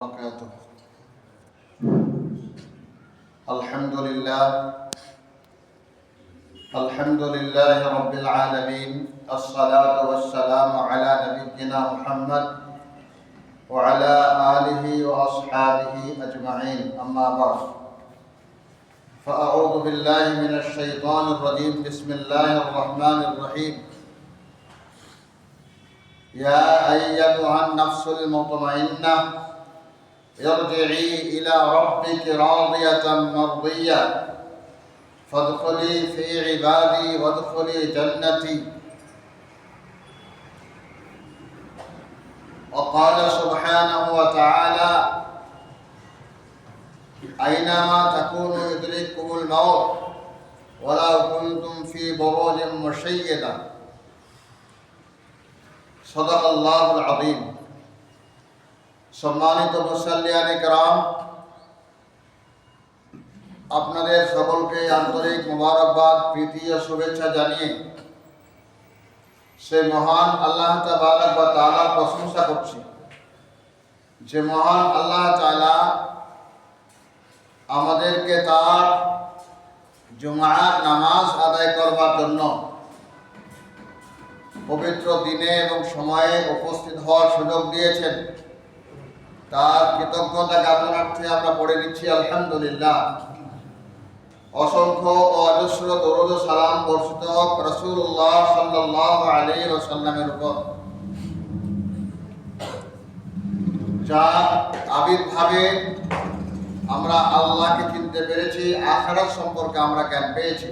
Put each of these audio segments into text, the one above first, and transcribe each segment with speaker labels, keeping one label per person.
Speaker 1: وبركاته. الحمد لله رب العالمين. الصلاة والسلام على نبينا محمد وعلى آله وأصحابه أجمعين. أما بعد، فأعوذ بالله من الشيطان الرجيم. بسم الله الرحمن الرحيم. يا أيتها النفس المطمئنة ارجعي إلى ربك راضية مرضية فادخلي في عبادي وادخلي جنتي. وقال سبحانه وتعالى: أينما تكونوا يدرككم الموت ولو كنتم في بروج مشيدة. صدق الله العظيم. সম্মানিত মুসাল্লিয়ানে কেরাম, আপনাদের সকলকে আন্তরিক মোবারকবাদ, প্রীতি ও শুভেচ্ছা জানিয়ে সে মহান আল্লাহ তাবারক ওয়া তাআলার প্রশংসা করছি, যে মহান আল্লাহ তাআলা আমাদেরকে তার জুমার নামাজ আদায় করবার জন্য পবিত্র দিনে এবং সময়ে উপস্থিত হওয়ার সুযোগ দিয়েছেন। তার কৃতজ্ঞতা জ্ঞাপনার্থে আমরা পড়ে নিচ্ছি আলহামদুলিল্লাহ। অসংখ্য ও অজস্র দরুদ ও সালাম বর্ষিত হোক রাসূলুল্লাহ সাল্লাল্লাহু আলাইহি ওয়াসাল্লামের উপর, যার আবির্ভাবে আমরা আল্লাহকে চিনতে পেরেছি, আখিরাত সম্পর্কে আমরা জ্ঞান পেয়েছি।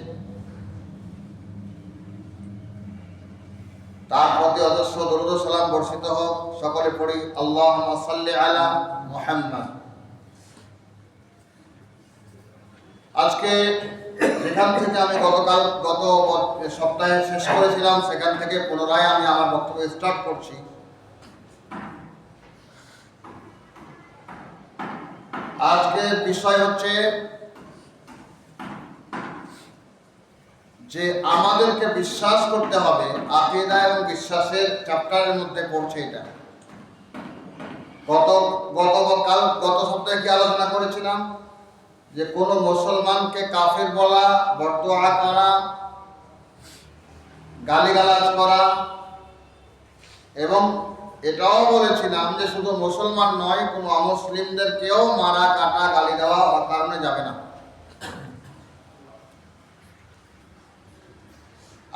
Speaker 1: তার প্রতি অজস্র দরুদ ও সালাম বর্ষিত হোক। সকলে পড়ি আল্লাহুম্মা সাল্লি আলা মুহাম্মাদ। আজকে যেখান থেকে আমি গত সপ্তাহে শেষ করেছিলাম, সেখান থেকে পুনরায় আমি আমার বক্তব্য স্টার্ট করছি। আজকের বিষয় হচ্ছে যে আমাদেরকে বিশ্বাস করতে হবে। আকীদা এবং বিশ্বাসের চ্যাপ্টারের মধ্যে পড়ছে এটা। গত সপ্তাহে কি আলোচনা করেছিলাম যে কোনো মুসলমানকে কাফির বলা, বদদুআ করা, গালিগালাজ করা, এবং এটাও বলেছিলাম যে শুধু মুসলমান নয়, কোনো অমুসলিমদেরকেও মারা, কাটা, গালি দেওয়া অকারণে যাবে না।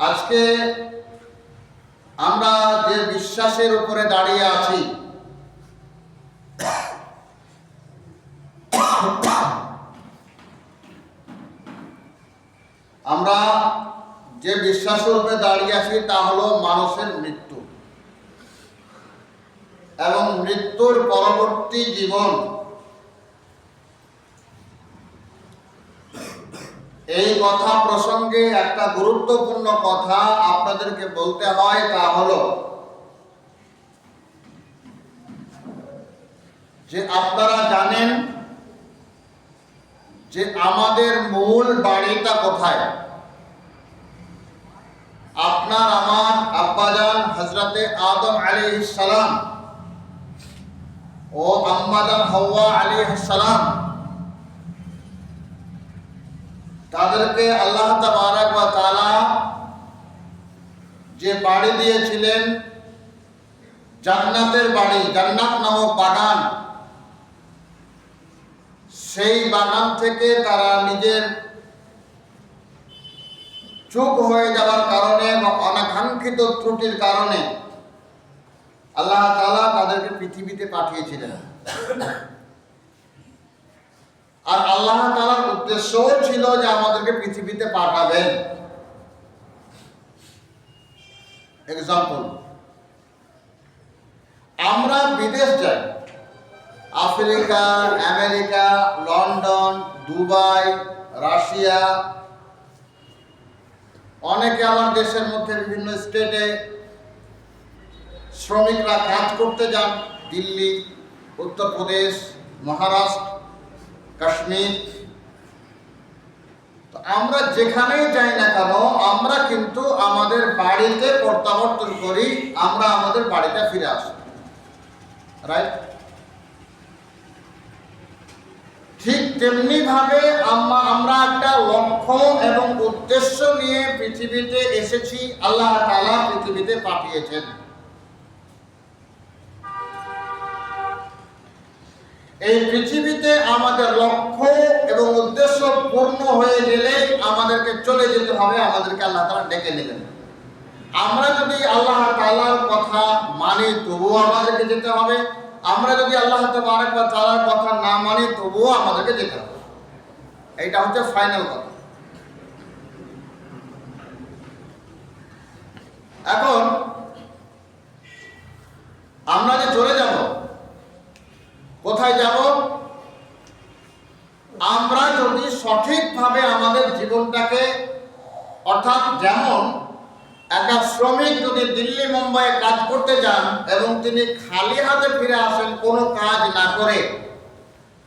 Speaker 1: আজকে আমরা যে বিশ্বাসের উপরে দাঁড়িয়ে আছি, আমরা যে বিশ্বাসের উপরে দাঁড়িয়ে আছি তা হলো মানুষের মৃত্যু এবং মৃত্যুর পরবর্তী জীবন। এই কথা প্রসঙ্গে একটা গুরুত্বপূর্ণ কথা আপনাদেরকে বলতে হয়, তা হলো যে আপনারা জানেন যে আমাদের মূল বাড়িটা কোথায়। আপনার আমার আব্বাজান হযরতে আদম আলাইহিস সালাম ও আম্মাজান হাওয়া আলাইহিস সালাম, তাদেরকে আল্লাহ তাবারক ওয়া তাআলা যে বাড়ি দিয়েছিলেন, জান্নাতের বাড়ি, জান্নাত নামক বাগান, সেই বাগান থেকে তারা নিজের চুপ হয়ে যাওয়ার কারণে বা অনাকাঙ্ক্ষিত ত্রুটির কারণে আল্লাহ তাআলা তাদেরকে পৃথিবীতে পাঠিয়েছিলেন। আর আল্লাহ তাআলার উদ্দেশ্যও ছিল যে আমাদেরকে পৃথিবীতে পাঠাবেন। এক্সাম্পল, আমরা বিদেশ যাই, Africa, America, London, Dubai, Russia, অনেকে আমার দেশের মধ্যে বিভিন্ন স্টেটে শ্রমিকরা কাজ করতে যান, দিল্লি, উত্তরপ্রদেশ, মহারাষ্ট্র, কাশ্মীর। তো আমরা যেখানেই যাই না কেন, আমরা কিন্তু আমাদের বাড়িতে প্রত্যাবর্তন করি, আমরা আমাদের বাড়িতে ফিরে আসি, রাইট? ঠিক তেমনি ভাবে আমরা একটা লক্ষ্য এবং উদ্দেশ্য নিয়ে পৃথিবীতে এসেছি, আল্লাহ তাআলা পৃথিবীতে পাঠিয়েছেন। এই পৃথিবীতে আমাদের লক্ষ্য এবং উদ্দেশ্য পূর্ণ হয়ে গেলে আমাদেরকে চলে যেতে হবে, আমাদেরকে আল্লাহ তাআলা ডেকে নেবেন। আমরা যদি আল্লাহ তাআলার কথা মানি তবুও আমাদেরকে যেতে হবে, আমরা যদি আল্লাহ তাআলার কথা না মানি তবুও আমাদেরকে যেতে হবে। এইটা হচ্ছে ফাইনাল কথা। এখন আমরা যে চলে যাব, কোথায় যাব? আমরা যদি সঠিকভাবে আমাদের জীবনটাকে, অর্থাৎ যেমন একটা শ্রমিক যদি দিল্লি মুম্বাইয়ে কাজ করতে যান এবং তিনি খালি হাতে ফিরে আসেন কোনো কাজ না করে,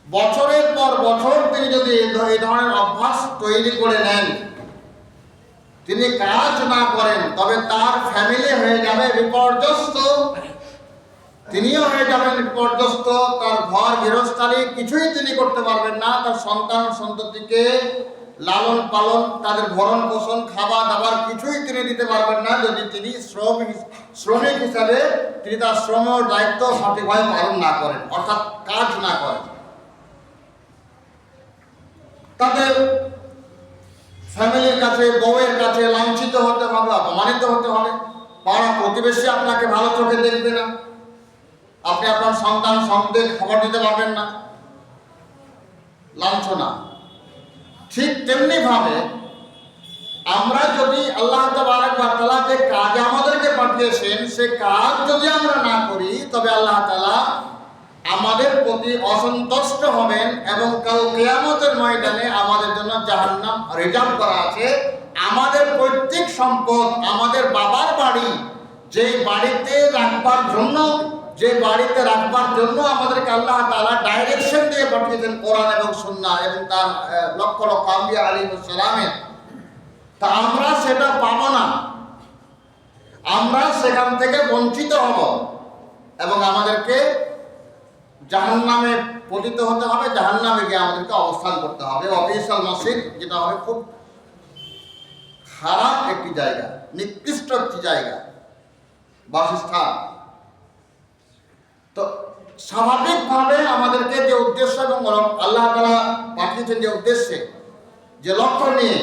Speaker 1: বছরের পর বছর তিনি যদি এই ধরনের অভ্যাস তৈরি করে নেন, তিনি কাজ না করেন, তবে তার ফ্যামিলি হয়ে যাবে বিপর্যস্ত, তিনিও হয়ে যাবেন বিপর্যস্ত, তার ঘর গৃহস্থালী কিছুই তিনি করতে পারবেন না, তার সন্তান সন্ততিকে লালন পালন, তাদের ভরণ পোষণ, খাবার দাবার কিছুই তিনি দিতে পারবেন না যদি তিনি শ্রমিক হিসাবে তিনি তার শ্রম দায়িত্ব সঠিকভাবে পালন না করেন, অর্থাৎ কাজ না করেন। তাদের ফ্যামিলির কাছে, বউয়ের কাছে লাঞ্ছিত হতে হবে, অপমানিত হতে হবে, পাড়া প্রতিবেশী আপনাকে ভালো চোখে দেখবে না, আপনি আপনার সন্তান সন্তানদের খবর দিতে পারবেন না, লাঞ্ছনা। ঠিক তেমনি ভাবে আমরা যদি আল্লাহ তাবারক ওয়া তাআলা যে কাজ আমাদেরকে পাঠিয়েছেন সে কাজ যদি আমরা না করি, তবে আল্লাহ তাআলা আমাদের প্রতি অসন্তুষ্ট হবেন এবং কাল কিয়ামতের ময়দানে আমাদের জন্য জাহান্নাম রিজার্ভ করা আছে। আমাদের পৈতৃক সম্পদ, আমাদের বাবার বাড়ি, যে বাড়িতে রাখবার জন্য আমাদেরকে আল্লাহ তাআলা ডাইরেকশন দিয়ে পাঠিয়েছেন কোরআন এবং সুন্নাহ এবং তার লক্ষ লক্ষ আম্বিয়া আলাইহিস সালামের, তা আমরা সেটা পাবো না, আমরা সেখান থেকে বঞ্চিত হব এবং আমাদেরকে জাহান্নামে পতিত হতে হবে, জাহান্নামে গিয়ে আমাদেরকে অবস্থান করতে হবে। অবিসাল মাসির, যেটা হবে খুব খারাপ একটি জায়গা, নিকৃষ্ট একটি জায়গা, বাসস্থান। তো স্বাভাবিকভাবে আমাদেরকে যে উদ্দেশ্য এবং আল্লাহ তাআলা পাঠিয়েছেন যে উদ্দেশ্যে, যে লক্ষ্য নিয়ে,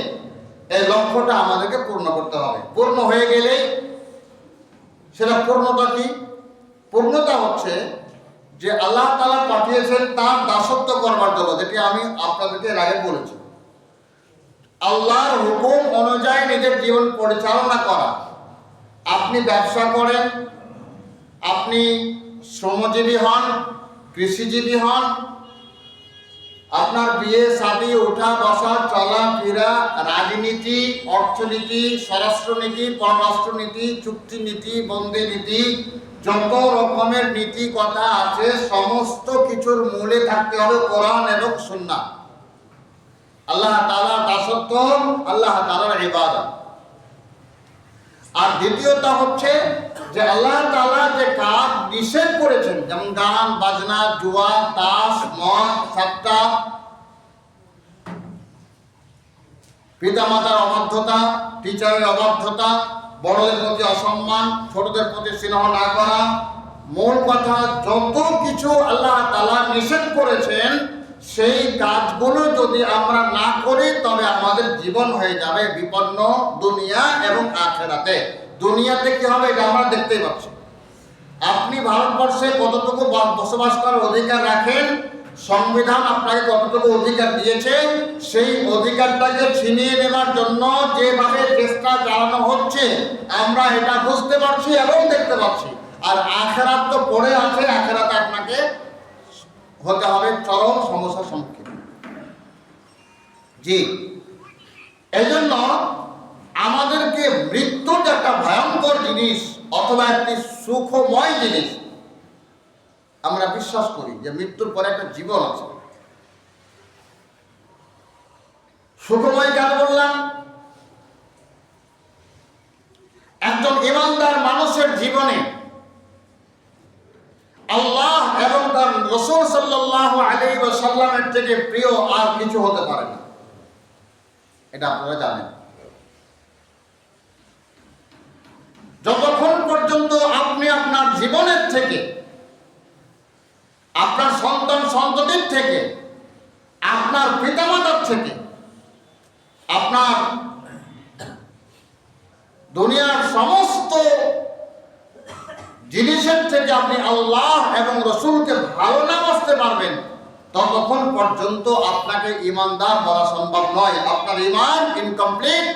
Speaker 1: এই লক্ষ্যটা আমাদেরকে পূর্ণ করতে হবে। পূর্ণ হয়ে গেলেই সেটা পূর্ণতা কি? পূর্ণতা হচ্ছে যে আল্লাহ তাআলা পাঠিয়েছেন তার দাসত্ব করবার জন্য, যেটি আমি আপনাদেরকে এর আগে বলেছি। আল্লাহর হুকুম অনুযায়ী নিজের জীবন পরিচালনা করা। আপনি ব্যবসা করেন, আপনি শ্রমজীবী হন, কৃষিজীবী হন, আপনার বিয়ে শাদী, ওঠা বসা, চলা ফেরা, রাজনীতি, অর্থনীতি, স্বরাষ্ট্রনীতি, পররাষ্ট্রনীতি, চুক্তিনীতি, বন্দী নীতি, যত রকমের নীতি কথা আছে সমস্ত কিছুর মূলে থাকতে হবে কোরআন এবং সুন্নাহ। আল্লাহ তাআলার দাসত্ব, আল্লাহ তাআলার ইবাদত। আর দ্বিতীয়টা হচ্ছে যে আল্লাহ তাআলা যে কাজ নিষেধ করেছেন, যেমন গান বাজনা, জুয়া, তাস, মদ, সাট্টা, পিতামাতার অবাধ্যতা, টিচারের অবাধ্যতা, বড়দের প্রতি অসম্মান, ছোটদের প্রতি স্নেহ না করা, মূল কথা যত কিছু আল্লাহ তাআলা নিষেধ করেছেন সেই কাজগুলো যদি আমরা না করি তবে আমাদের জীবন হয়ে যাবে বিপন্ন দুনিয়া এবং আখিরাতে। দুনিয়াতে কি হবে এটা আমরা দেখতেই পাচ্ছি। আপনি ভারতবর্ষে কতটুকু বসবাস করার অধিকার রাখেন, সংবিধান আপনাকে কতটুকু অধিকার দিয়েছে, সেই অধিকারটাকে ছিনিয়ে নেবার জন্য যেভাবে চেষ্টা চালানো হচ্ছে আমরা এটা বুঝতে পারছি এবং দেখতে পাচ্ছি। আর আখিরাত তো পড়ে আছে, আখিরাতে আপনাকে হতে হবে চরম সমস্যার সম্মুখীন। জি, এই জন্য আমাদেরকে মৃত্যু যে একটা ভয়ঙ্কর জিনিস অথবা একটি সুখময় জিনিস, আমরা বিশ্বাস করি যে মৃত্যুর পরে একটা জীবন আছে। সুখময় কেন বললাম? একজন ঈমানদার মানুষের জীবনে আল্লাহ এবং তার রাসূল সাল্লাল্লাহু আলাইহি ওয়াসাল্লামের থেকে প্রিয় আর কিছু হতে পারে না, এটা আপনারা জানেন। যতক্ষণ পর্যন্ত আপনি আপনার জীবনের থেকে, আপনার সন্তান সন্ততির থেকে, আপনার পিতামাতার থেকে, আপনার দুনিয়ার সমস্ত জিনিসের থেকে আপনি আল্লাহ এবং রসুলকে ভালো না বাসতে পারবেন, ততক্ষণ পর্যন্ত আপনাকে ঈমানদার বলা সম্ভব নয়। আপনার ঈমান ইনকমপ্লিট,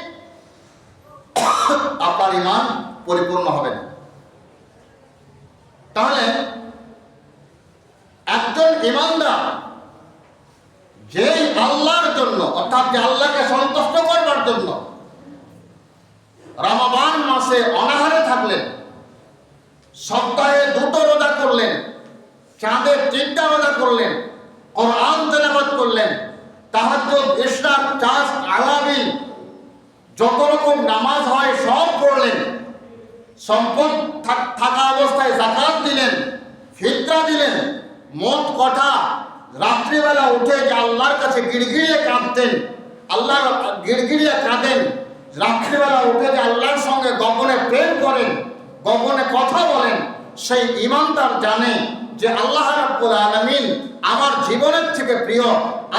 Speaker 1: আপনার ঈমান পরিপূর্ণ হবে না। তাহলে একজন ঈমানদার যেই আল্লাহর জন্য, অর্থাৎ যে আল্লাহকে সন্তুষ্ট করবার জন্য রমাদান মাসে অনাহারে থাকলেন, সপ্তাহে 2টো রোজা করলেন, চাঁদে 3টা রোজা করলেন, কোরআন তেলাওয়াত করলেন, তাহাজ্জুদ, ইশরাক, চাষ, আওয়াবিল, যত রকম নামাজ হয় সব পড়লেন, সম্পদ থাকা অবস্থায় যাকাত দিলেন, ফিতরা দিলেন, মোট কথা রাত্রিবেলা উঠে যে আল্লাহর কাছে গিড়গিড়িয়ে কাঁদতেন, আল্লাহ গিড়গিড়িয়ে কাঁদেন, রাত্রিবেলা উঠে যে আল্লাহর সঙ্গে গোপনে প্রেম করেন, গোপনে কথা বলেন, সেই ঈমানদার জানে যে আল্লাহ রাব্বুল আলামিন আমার জীবনের থেকে প্রিয়,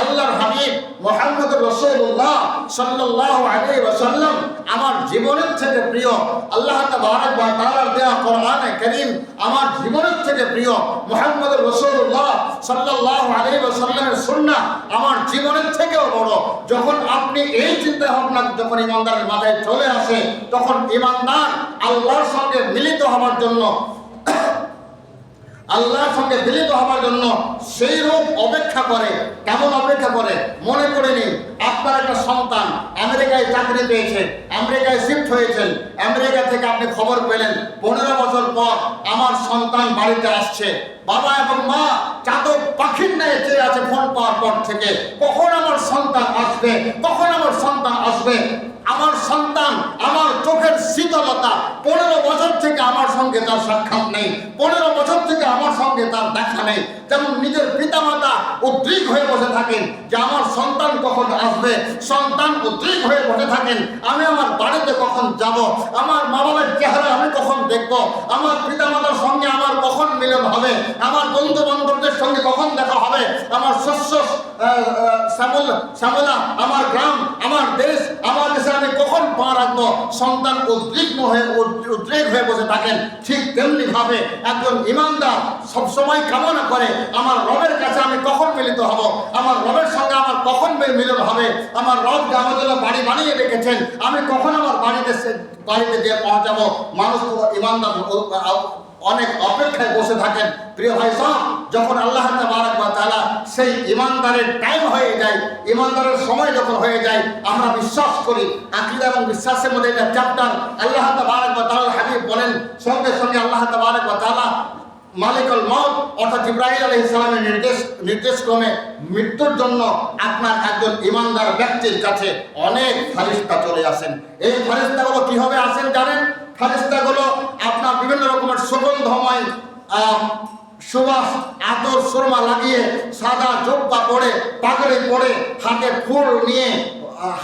Speaker 1: আল্লাহর হাবিব মুহাম্মদ রাসূলুল্লাহ সাল্লাল্লাহু আলাইহি ওয়াসাল্লাম আমার জীবনের থেকে প্রিয়, আল্লাহ তাবারক ওয়া তাআলার দেয়া কোরআনে কারীম আমার জীবনের থেকে প্রিয়, মুহাম্মদ রাসূলুল্লাহ সাল্লাল্লাহু আলাইহি ওয়াসাল্লামের সুন্নাহ আমার জীবনের থেকেও বড়। যখন আপনি এই চিন্তা ভাবনা যখন ঈমানদারের মাথায় চলে আসে, তখন ঈমানদার আল্লাহর সঙ্গে মিলিত হওয়ার জন্য, আল্লাহর সঙ্গে মিলিত হওয়ার জন্য সেই রূপ অপেক্ষা করে। কেমন অপেক্ষা করে? মনে করে নিন, আপনার একটা সন্তান আমেরিকায় চাকরি পেয়েছে, আমেরিকায় শিফট হয়েছেন, আমেরিকা থেকে আপনি খবর পেলেন 15 বছর পর আমার সন্তান বাড়িতে আসছে। বাবা এবং মা চাতক পাখির ন্যায় চেয়ে আছে ফোন পাওয়ার পর থেকে, কখন আমার সন্তান আসবে, কখন আমার সন্তান আসবে। আমার সন্তান আমার চোখের শীতলতা, 15 বছর থেকে আমার সঙ্গে তার সাক্ষাৎ নেই, 15 বছর থেকে আমার সঙ্গে তার দেখা নেই। যেমন নিজের পিতামাতা উদ্গ্রীব হয়ে বসে থাকেন যে আমার সন্তান কখন আসবে, সন্তান উদ্গ্রীব হয়ে বসে থাকেন আমি আমার বাড়িতে কখন যাব, আমার মা বাবার চেহারা আমি কখন দেখব, আমার পিতামাতার সঙ্গে আমার কখন মিলন হবে, আমার বন্ধু বান্ধবদের সঙ্গে কখন দেখা হবে, আমার শস্য শ্যামলা, আমার গ্রাম, আমার দেশ, আমার দেশে আমি কখন পা রাখবো। সন্তান উদ্বিগ্ন হয়ে উদ্রেক হয়ে বসে থাকেন। ঠিক তেমনি ভাবে একজন ঈমানদার সবসময় কামনা করে আমার রবের কাছে আমি কখন মিলিত হব, আমার রবের সঙ্গে আমার কখন মিলন হবে, আমার রব যে আমার জন্য বাড়ি বানিয়ে রেখেছেন আমি কখন আমার বাড়িতে গিয়ে পৌঁছাবো। মানুষ তো ঈমানদার অনেক অপেক্ষায় বসে থাকেন। প্রিয় ভাই সাহেব, যখন আল্লাহ তাবারক ওয়া তাআলা সেই ঈমানদারের টাইম হয়ে যায়, ঈমানদারের সময় যখন হয়ে যায়, আমরা বিশ্বাস করি আকীদা এবং বিশ্বাসের মধ্যে একটা চ্যাপ্টার আল্লাহ তাবারক ওয়া তাআলার হাবিব বলেন, সঙ্গে সঙ্গে আল্লাহ তাবারক ওয়া তাআলা মালিকুল মউত অর্থাৎ জিবরাইল আলাইহিস সালামের নির্দেশক্রমে মৃত্যুর জন্য আপনার একজন ঈমানদার ব্যক্তির কাছে অনেক ফেরেশতা চলে আসেন। এই ফেরেশতাগুলো কিভাবে আসেন জানেন? ফেরেশতাগুলো আপনার বিভিন্ন রকমের সুগন্ধময় সুবাস আতর সুরমা লাগিয়ে, সাদা জুব্বা পরে, পাগড়ি পরে, হাতে ফুল নিয়ে,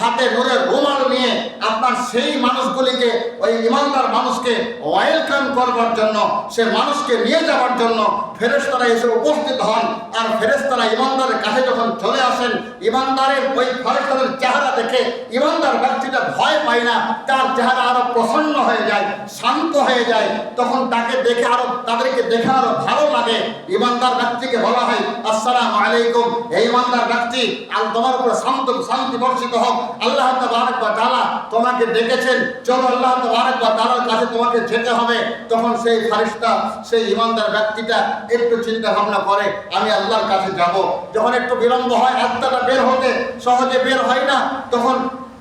Speaker 1: হাতে নূরের রুমাল নিয়ে আপনার সেই মানুষগুলিকে, ওই ঈমানদার মানুষকে ওয়েলকাম করবার জন্য, সে মানুষকে নিয়ে যাওয়ার জন্য ফেরেশতারা এসে উপস্থিত হন। আর ফেরেশতারা ঈমানদারের কাছে যখন চলে আসেন, ঈমানদারের ওই ফেরেশতাদের চেহারা দেখে ঈমানদার ব্যক্তিটা ভয় পায় না, তার চেহারা আরো প্রসন্ন হয়ে যায়, শান্ত হয়ে যায়। তখন তাদেরকে দেখে আরো ভালো লাগে। ঈমানদার ব্যক্তিকে বলা হয় আসসালামু আলাইকুম, হে ঈমানদার ব্যক্তি, তোমার উপরে শান্তি বর্ষিত হোক, আল্লাহ তাবারক ওয়া তাআলা তোমাকে ডেকেছেন, চলো আল্লাহ তাবারক ওয়া তাআলার কাছে তোমাকে যেতে হবে। তখন সেই ফেরেশতা, সেই ঈমানদার ব্যক্তিটা একটু চিন্তা ভাবনা করে আমি আল্লাহর কাছে যাব। যখন একটু বিলম্ব হয়, আত্মাটা বের হতে সহজে বের হয় না, তখন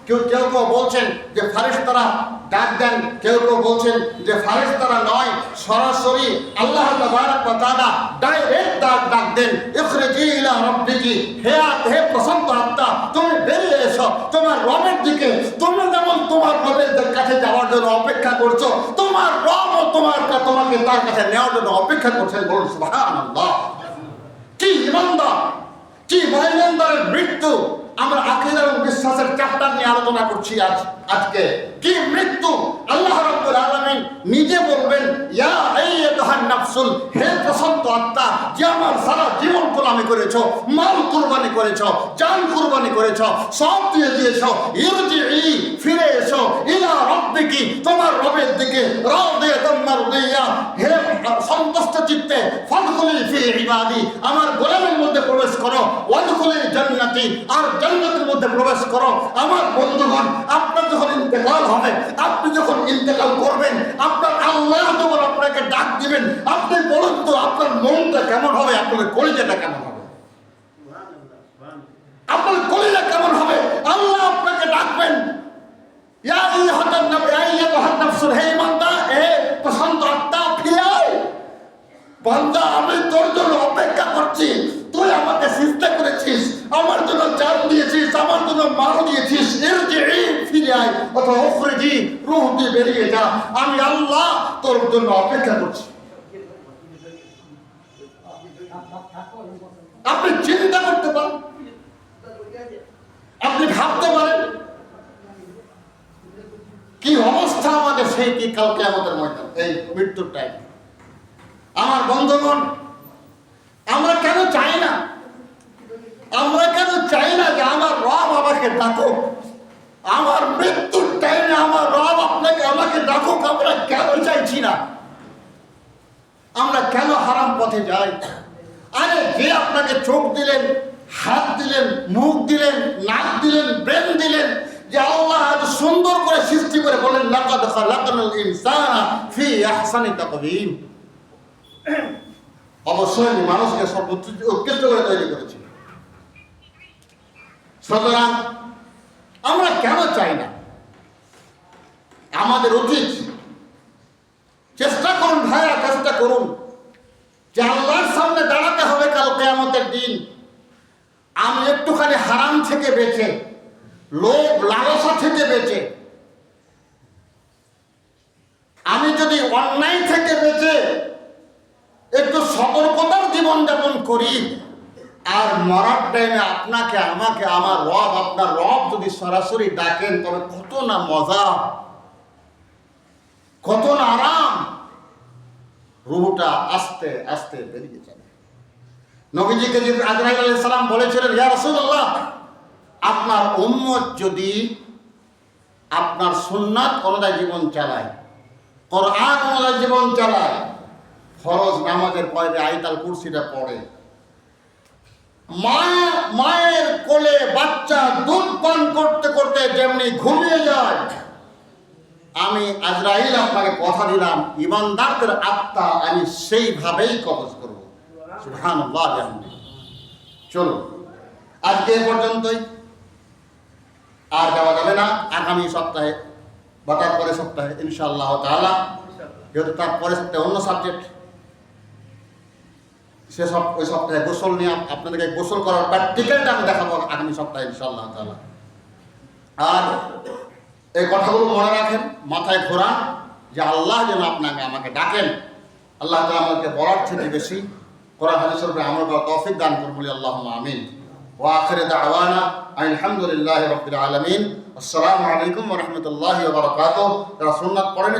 Speaker 1: কেউ বলছেন যে ফেরেশতারা ডাক দেন, কেউ বলছেন যে ফেরেশতারা নয়, সরাসরি আল্লাহ তাবারক ওয়া তাআলা ডাইরেক্ট ডাক দেন, ইখরিজি ইলা রাব্বিকি, হে প্রশান্ত আত্মা তুমি বেরিয়ে এসো তোমার রবের দিকে। তুমি যেমন তোমার রবের কাছে যাওয়ার জন্য অপেক্ষা করছো, তোমার রবও তোমাকে তার কাছে নেওয়ার জন্য অপেক্ষা করছেন। বলুন সুবহানাল্লাহ। কি ইমানদার, কি ইমানদারের মৃত্যু। আমরা আকীদা এবং বিশ্বাসের চ্যাপ্টার নিয়ে আলোচনা করছি আজকে। কি মৃত্যু! আল্লাহ রাব্বুল আলামিন নিজে বলবেন, ইয়া আইয়াতুহান নাফসুল, হে প্রশান্ত আত্মা, যে আমার সারা জীবন গোলামি করেছো, মাল কুরবানি করেছো, জান কুরবানি করেছো, সব দিয়ে দিয়েছো, ইরজিই, ফিরে এসো, ইলা রাব্বিকি, তোমার রবের দিকে, রাদিয়াতাম মারদিয়া, হে সন্তুষ্ট চিত্তে, ফাদখুলি ফি ইবাদি, আমার গোলামের মধ্যে প্রবেশ করো, ওয়াদখুলি জান্নাতি, আর জান্নাতের মধ্যে প্রবেশ করো। আমার বন্ধুগণ, আপনার যখন ইন্তেকাল হবে, আপনি যখন ইন্তেকাল করবেন, আপনার আল্লাহ যখন আপনাকে ডাক দিবেন, আপনি বলুন তো আপনার মনটা কেমন হবে, আপনার কলিজাটা কেমন হবে? আপনার কলিজা কেমন হবে? আল্লাহ আপনাকে ডাকবেন, ইয়া আইয়াতুহান নাফসুল, হে ইমানদার, হে প্রশান্ত আত্মা, ফিরে আয়। বান্দা, আমি তোর জন্য অপেক্ষা করছি। তুই আমাকে সিজদা করেছিস, আমার জন্য জান দিয়েছিস, আমার জন্য মাল দিয়েছিস, ইরজিই, ফিরে আয়, অথবা উখরিজি, রূহ দিয়ে বেরিয়ে যা। আমি আল্লাহ তোর জন্য অপেক্ষা করছি। আপনি চিন্তা করতে পারেন, আপনি ভাবতে পারেন কি অবস্থা আমাদের, সেই কি কালকে আমাদের ময়দান, এই মৃত্যুর টাইম। আমার বন্ধুগণ, আমরা কেন চাই না, আমরা কেন চাই না যে আমার রব আমাকে ডাকুক? আমার মৃত্যুর টাইমে আমার রব আমাকে ডাকুক, আমরা কেন চাইছি না? আমরা কেন হারাম পথে যাই? আরে যে আপনাকে চোখ দিলেন, হাত দিলেন, মুখ দিলেন, নাক দিলেন, ব্রেন দিলেন, যে আল্লাহ এত সুন্দর করে সৃষ্টি করে বলেন, লাকাদ খালাকনাল ইনসানা ফি আহসানি তাকওয়িম, অবশ্যই মানুষকে সর্বোচ্চ উৎকৃষ্ট করে তৈরি করেছিল। সুতরাং আমরা কেন চাই না? আমাদের উচিত, চেষ্টা করুন ভাইয়া, চেষ্টা করুন যে আল্লাহর সামনে দাঁড়াতে হবে কাল কিয়ামতের দিন। আমি একটুখানি হারাম থেকে বেঁচে, লোভ লালসা থেকে বেঁচে, আমি যদি অন্যায় থেকে বেঁচে একটু সতর্কতার জীবনযাপন করি, আর মরার টাইমে আপনাকে, আমাকে, আমার রব, আপনার রব যদি সরাসরি ডাকেন, তবে কত না মজা, কত না আরাম, রূহটা আস্তে আস্তে বেরিয়ে যাবে। নবীজিকে যে আজরাইল আলাইহিস সালাম বলেছিলেন, ইয়া রাসূলুল্লাহ, আপনার উম্মত যদি আপনার সুন্নাত অনুযায়ী জীবন চালায়, কোরআন অনুযায়ী জীবন চালায়, ফরজ নামাজের পরে আয়াতুল কুরসিটা পড়ে, মায়ের কোলে বাচ্চা দুধ পান করতে করতে যেমনি ঘুমিয়ে যায়, আমি আজরাইল আপনাকে কথা দিলাম, ইমানদারদের আত্মা আমি সেইভাবেই কবজ করব। সুবহানাল্লাহ। চলো আজকে এ পর্যন্তই, আর যাওয়া যাবে না। আগামী সপ্তাহে বা তার পরের সপ্তাহে ইনশাআল্লাহ তাআলা, যেহেতু তার পরের সপ্তাহে অন্য সাবজেক্ট, সেসব ওই সপ্তাহে গোসল নিয়ে আপনাদেরকে গোসল করার প্র্যাকটিক্যালটা আমি দেখাবো আগামী সপ্তাহে ইনশাআল্লাহ তাআলা। আর এই কথাগুলো মনে রাখেন, মাথায় ঘোরান, যে আল্লাহ যেন আপনাকে আমাকে ডাকেন। আল্লাহ তাআলা আমাকে বলার থেকে বেশি কোরআন হাদিসের উপরে আমল করার তৌফিক দান করুন, বলি আল্লাহুম্মা আমিন। ওয়া আখিরু দাওয়ানা আলহামদুলিল্লাহি রাব্বিল আলামিন। আসসালামু আলাইকুম ওয়া রাহমাতুল্লাহি ওয়া বারাকাতুহু। যারা সুন্নাত পড়েনি,